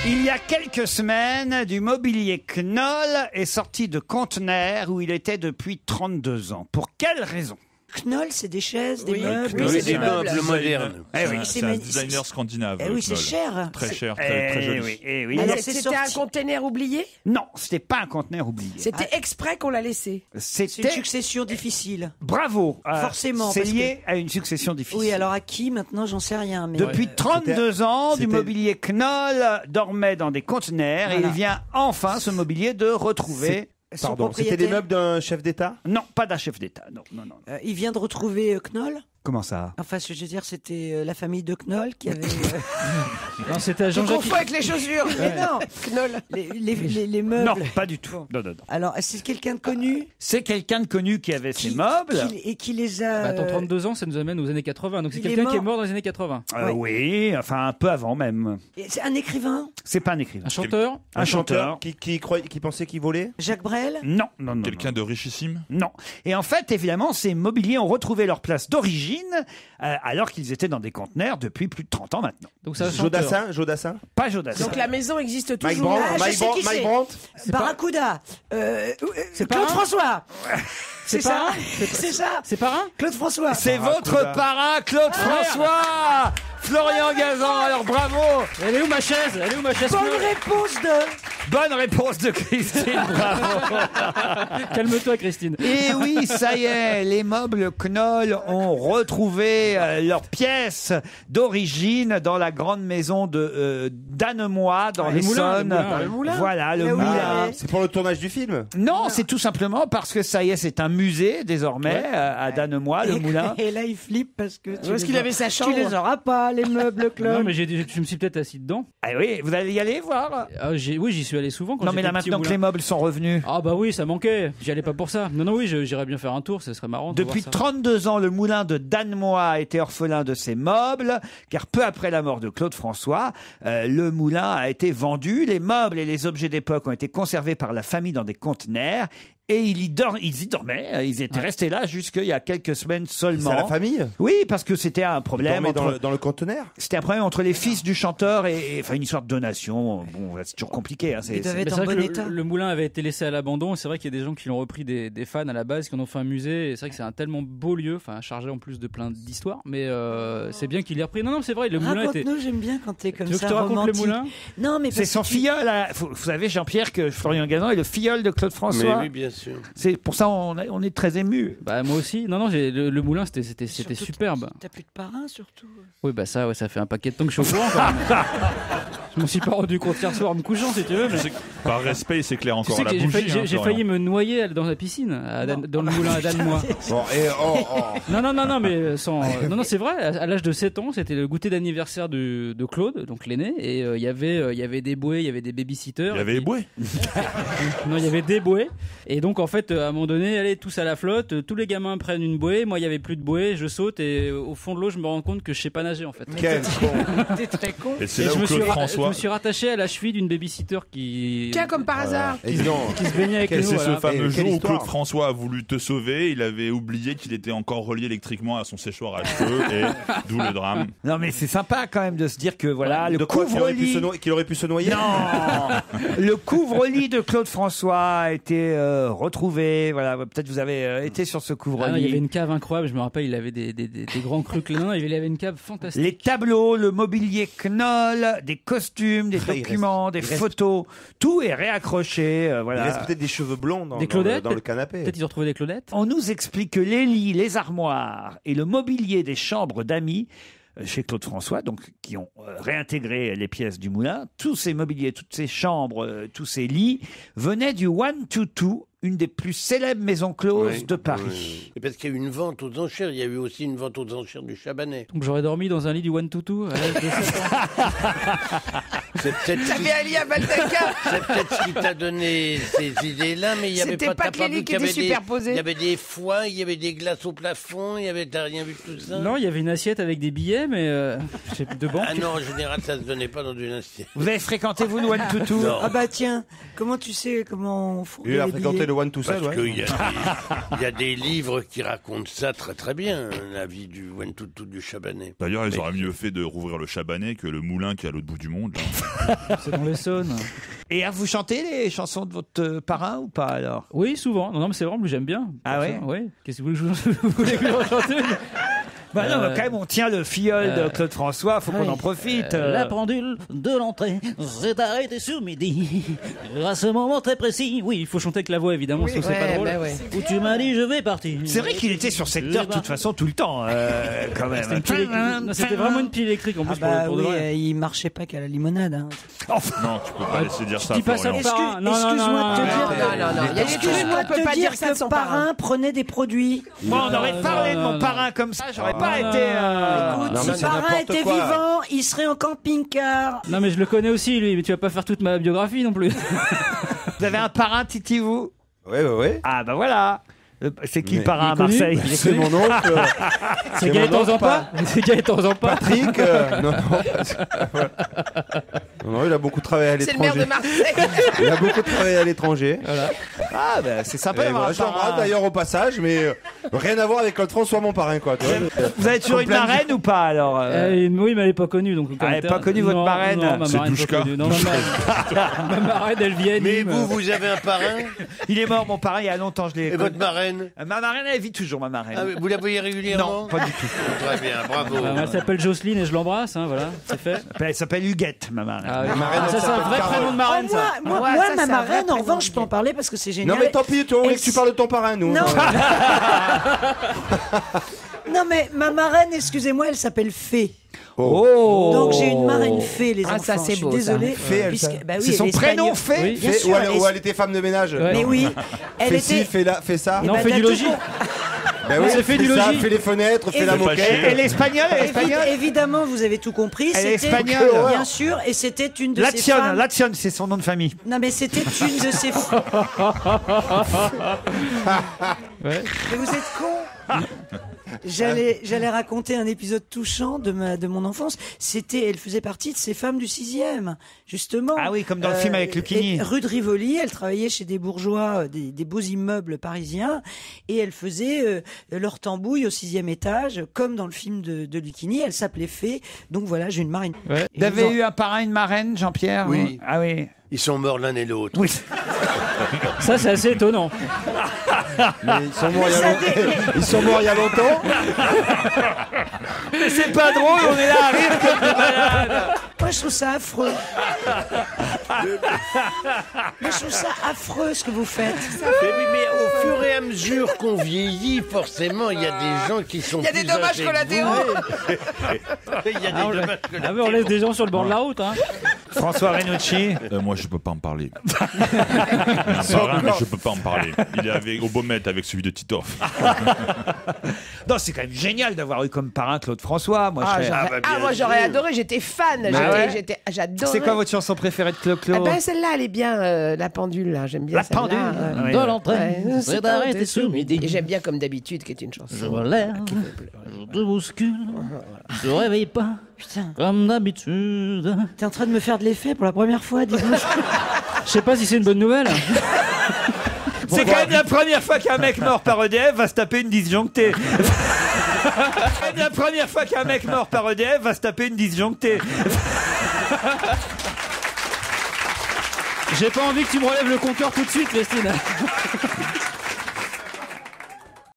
Il y a quelques semaines, du mobilier Knoll est sorti de conteneur où il était depuis 32 ans. Pour quelle raison ? Knoll, c'est des chaises, des meubles. Oui, c'est des meubles modernes. Eh oui. C'est un designer scandinave. Eh oui, c'est Knoll. cher. Très cher, très joli. Oui, eh oui. Alors, C'était un container oublié? Non, c'était pas un conteneur oublié. C'était exprès qu'on l'a laissé. C'est une C'était... succession difficile. Bravo. Forcément, C'est parce lié à une succession difficile. Oui, alors à qui maintenant, j'en sais rien. Mais Depuis 32 ans, du c'était- mobilier Knoll dormait dans des conteneurs et Voilà. il vient enfin, ce mobilier, de retrouver... son Pardon, c'était des propriétaire, meubles d'un chef d'État? Non, pas d'un chef d'État. Non, non, non. il vient de retrouver Knoll. Comment ça ? Enfin, ce que je veux dire, c'était la famille de Knoll qui avait Non, c'était à Je Jean-Jacques. confonds avec les chaussures. Mais non, Knoll. les meubles. Non, pas du tout. Non, non, non. Alors, c'est quelqu'un de connu C'est quelqu'un de connu qui avait ces meubles. et qui les a. Bah, attends, 32 ans, ça nous amène aux années 80. Donc c'est il est quelqu'un qui est mort. mort dans les années 80. Oui, enfin un peu avant même. C'est un écrivain, C'est pas un écrivain. Un chanteur. Un chanteur. Qui pensait qu'il volait? Jacques Brel. Non, non, non. Quelqu'un de richissime. Non. Et en fait, évidemment, ces mobiliers ont retrouvé leur place d'origine alors qu'ils étaient dans des conteneurs depuis plus de 30 ans maintenant. Donc c'est un chanteur. Jodassin? Pas Jodassin. Donc la maison existe Mike toujours. Brandt? Ah, je sais qui c'est. Barracuda. C'est Claude pas un François. C'est pas ça. un C'est ça. C'est pas un Claude François. C'est votre parrain, Claude François. Florian Gazan, alors bravo. Elle est où ma chaise? Elle est où ma chaise? Bonne réponse Bonne réponse de Christine, bravo. Calme-toi, Christine. Et oui, ça y est, les meubles Knoll ont retrouvé leurs pièces d'origine dans la grande maison de Danemois, dans le moulin, l'Essonne. le moulin. Voilà, le Là où il moulin. est. C'est pour le tournage du film? Non, c'est tout simplement parce que ça y est, c'est un musée désormais à Danemois, le moulin. Et là, il flippe parce que Parce qu'il avait sa chambre. Tu les auras pas, les meubles Claude. Non, mais je me suis peut-être assis dedans. Ah oui, vous allez y aller voir? Oui, j'y suis allé souvent quand Non, mais j'étais là petit maintenant au que moulin. les meubles sont revenus. Ah bah oui, ça manquait. J'y allais pas pour ça. Non, oui, j'irais bien faire un tour. Ce serait marrant de Depuis voir ça. 32 ans, le moulin de Danemois a été orphelin de ses meubles, car peu après la mort de Claude François, le moulin a été vendu. Les meubles et les objets d'époque ont été conservés par la famille dans des conteneurs. Et ils y dormaient. Ils étaient restés là jusqu'il y a quelques semaines seulement. C'est à la famille? Oui, parce que c'était un problème. Dans le conteneur? C'était un problème entre les fils du chanteur et enfin une histoire de donation. Bon, c'est toujours compliqué. Hein, Ils doivent Mais être c'est en vrai bon que état. le moulin avait été laissé à l'abandon. C'est vrai qu'il y a des gens qui l'ont repris, des fans à la base, qui en ont fait un musée. Et c'est vrai que c'est un tellement beau lieu, enfin chargé en plus de plein d'histoires. Mais c'est bien qu'il l'ait repris. Non, c'est vrai, le moulin était. Raconte-nous, j'aime bien quand t'es comme Tu veux que ça je te raconte romantique. le moulin? Non, mais C'est parce son que filleul. Vous savez, Jean-Pierre, que Florian Gazan est le filleul de Claude François. Mais oui, bien sûr. C'est pour ça on est très ému. Bah moi aussi. Non, le moulin c'était Surtout, superbe. T'as plus de parrain surtout. Oui, bah ça, ouais, ça fait un paquet de temps que je suis au courant quand même. Je m'en suis pas rendu compte hier soir en me couchant, si tu veux. Mais... Par respect, il s'éclaire Tu encore sais à que la j'ai bougie. failli, j'ai failli me noyer dans la piscine, dans le moulin à Danemois. Bon, Non, mais non, c'est vrai. À l'âge de 7 ans, c'était le goûter d'anniversaire de Claude, donc l'aîné, et il y avait des bouées, il y avait des babysitters. Il y avait les bouées. Non, il y avait des bouées. Et donc, en fait, à un moment donné, allez, tous à la flotte, tous les gamins prennent une bouée. Moi, il y avait plus de bouée, je saute et au fond de l'eau, je me rends compte que je sais pas nager, en fait. quel con! T'es très con. Et c'est Et là je où me Claude je François. me suis rattaché à la cheville d'une babysitter qui Tiens, comme par hasard. Et dis donc, se baignait avec Et nous. c'est ce voilà. fameux Et jour quelle où histoire. Claude François a voulu te sauver. Il avait oublié qu'il était encore relié électriquement à son séchoir à cheveux et d'où le drame. Non, mais c'est sympa quand même de se dire que voilà, le de quoi qu'il aurait pu se noyer? Non, le couvre-lit de Claude François a été retrouvé. Voilà, peut-être vous avez été sur ce Ah non, il y avait couvre-lit. une cave incroyable, je me rappelle, il avait des grands crus clins, il avait une cave fantastique. Les tableaux, le mobilier Knoll, des costumes, des Il documents, reste- des il reste- photos, tout est réaccroché. Il Voilà. reste peut-être des cheveux blonds Des Claudettes, dans le canapé. Peut-être ils ont retrouvé des Claudettes. On nous explique que les lits, les armoires et le mobilier des chambres d'amis chez Claude François, donc qui ont réintégré les pièces du moulin, tous ces mobiliers, toutes ces chambres, tous ces lits venaient du 122, une des plus célèbres maisons closes Oui, de Paris. oui. Et parce qu'il y a eu une vente aux enchères, il y a eu aussi une vente aux enchères du Chabanais. Donc j'aurais dormi dans un lit du One Tutu à l'âge de 7 ans. C'est peut-être T'avais un lit à Baldaca. c'est peut-être ce qui t'a donné ces idées-là, mais il y avait C'était pas, pas t'as que les vu lits qui qu'il y étaient avait des- superposés. Il y avait des foins, il y avait des glaces au plafond, t'as rien vu de tout ça? Non, il y avait une assiette avec des billets, mais de banque. Ah non, en général, ça se donnait pas dans une assiette. Vous avez fréquenté, vous, le 122? Non. Ah bah tiens, comment tu sais comment on fout Il a les fréquenté billets le one tout seul, Parce ouais. qu'il y a des livres qui racontent ça très très bien, la vie du One Tutu du Chabanais. D'ailleurs, ils auraient mieux fait de rouvrir le Chabanais que le moulin qui est à l'autre bout du monde. Là. C'est dans l'Essonne. Et vous chantez les chansons de votre parrain ou pas alors? Oui, souvent. Non, mais c'est vrai, j'aime bien. Ah ouais? Oui. Qu'est-ce que vous voulez que je chante? Bah non, quand même, on tient le filleul de Claude François, faut qu'on en profite. La pendule de l'entrée s'est arrêtée sur midi. À ce moment très précis. Oui, il faut chanter avec la voix, évidemment, sauf que c'est pas drôle. Où tu m'as dit je vais partir. C'est vrai qu'il était sur secteur de toute façon tout le temps, quand même. C'était vraiment une pile électrique en plus pour de vrai. Il marchait pas qu'à la limonade. Hein. Non, tu peux pas laisser dire ça. Dis pas ça au Florian. parrain. Excuse-moi de te dire. Non. Excuse-moi de te dire que le parrain prenait des produits. Moi, on aurait parlé de mon parrain comme ça, j'aurais pas été. Écoute, si le parrain était vivant, il serait en camping-car. Non, mais je le connais aussi, lui, mais tu vas pas faire toute ma biographie non plus. Vous avez un parrain, Titi, vous? Oui. Ah, bah voilà. C'est qui le parrain à il est connu Marseille? C'est mon oncle. C'est Gaëtan Zampa. C'est Gaëtan Zampa. Patrick. Non, il a beaucoup travaillé à C'est le maire l'étranger. de Marseille. Il a beaucoup travaillé à l'étranger. Ah, bah c'est sympa Et d'avoir voilà, un je l'embrasse parrain. d'ailleurs au passage, mais rien à voir avec Claude François, mon parrain, quoi. Tu vois. Vous avez toujours une marraine ou pas alors? Oui, mais elle est pas connue. Donc, elle est pas connue, votre marraine? Non, ma C'est marraine Douchka. pas connue. Non, ma marraine, elle vient. Mais vous avez un parrain? Il est mort, mon parrain, il y a longtemps, je l'ai. Et votre marraine? Ma marraine, elle vit toujours, ma marraine. Ah, vous la voyez régulièrement? Non, pas du tout. Très bien, bravo. Elle s'appelle Jocelyne et je l'embrasse, hein, voilà, c'est fait. Elle s'appelle Huguette, ma marraine. Ah, oui. marraine, Ça, elle c'est un vrai s'appelle prénom de marraine, ça. Moi, Ouais, ça, ma c'est un vrai marraine, en prénom. revanche, je peux en parler parce que c'est génial. Non, mais tant pis, toi, on voulait que tu parles de ton parrain, nous. Non. Non, mais ma marraine, excusez-moi, elle s'appelle Fée. Oh. Donc j'ai une marraine Fée, les Ah, enfants. ça, c'est je suis beau, ça. désolée. Fée, elle, puisque- ça. bah oui, C'est son elle est prénom, espagnole. Fée? Oui. Bien Fais- sûr, ou elle était femme de ménage. Ouais. Mais oui, elle Fais était. ci, fais ça. Non, bah, fais t'as du tout logis. con- Ben oui, c'est fait du fais ça, logis. fais les fenêtres, fais la fais pas moquette. chier. Elle est espagnole, elle est espagnole? Évidemment, vous avez tout compris. Elle est C'était espagnole. bien sûr, et c'était une de ces femmes. Lation, c'est son nom de famille. Non, mais c'était une de ces. Ouais. Mais vous êtes con. J'allais raconter un épisode touchant de mon enfance. Elle faisait partie de ces femmes du 6e, justement. Ah oui, comme dans le film avec Lucchini. Rue de Rivoli, elle travaillait chez des bourgeois, des beaux immeubles parisiens, et elle faisait leur tambouille au 6e étage, comme dans le film de Lucchini. Elle s'appelait Fée. Donc voilà, j'ai une marraine. Ouais. Et Vous avez vous en- eu un parrain, une marraine, Jean-Pierre? Oui. Ah oui. Ils sont morts l'un et l'autre. Oui. Ça, c'est assez étonnant. Mais ils sont morts ils sont morts il y a longtemps. Mais c'est pas drôle, on est là à rire comme des malades. Moi, je trouve ça affreux. Moi, je trouve ça affreux ce que vous faites. Mais oui, mais au fur et à mesure qu'on vieillit, forcément, il y a des gens qui sont Il y a des plus dommages âgés que collatéraux. vous. Il y a des Ah, dommages ah collatéraux. ouais, on laisse des gens sur le bord de la route. Hein. François Renucci. Moi, je peux pas en parler. Un parrain, mais je peux pas en parler. Il est au Baumette avec celui de Titoff. Non, c'est quand même génial d'avoir eu comme parrain Claude François. Moi, je serais- Moi j'aurais adoré, j'étais fan. J'adorais. C'est quoi votre chanson préférée de Claude Ah Claude? ben celle-là, elle est bien, la pendule, là. J'aime bien La celle-là. pendule. Oui, De oui. l'entrée s'est arrêtée sur Et midi. j'aime bien comme d'habitude, qui est une chanson. Je vois l'air, je te bouscule, je réveille pas, comme d'habitude. T'es en train de me faire de l'effet pour la première fois, dis-moi. Je sais pas si c'est une bonne nouvelle. C'est quand même la première fois qu'un mec mort par EDF va se taper une disjonctée. C'est quand même la première fois qu'un mec mort par EDF va se taper une disjonctée. J'ai pas envie que tu me relèves le compteur tout de suite, Christine.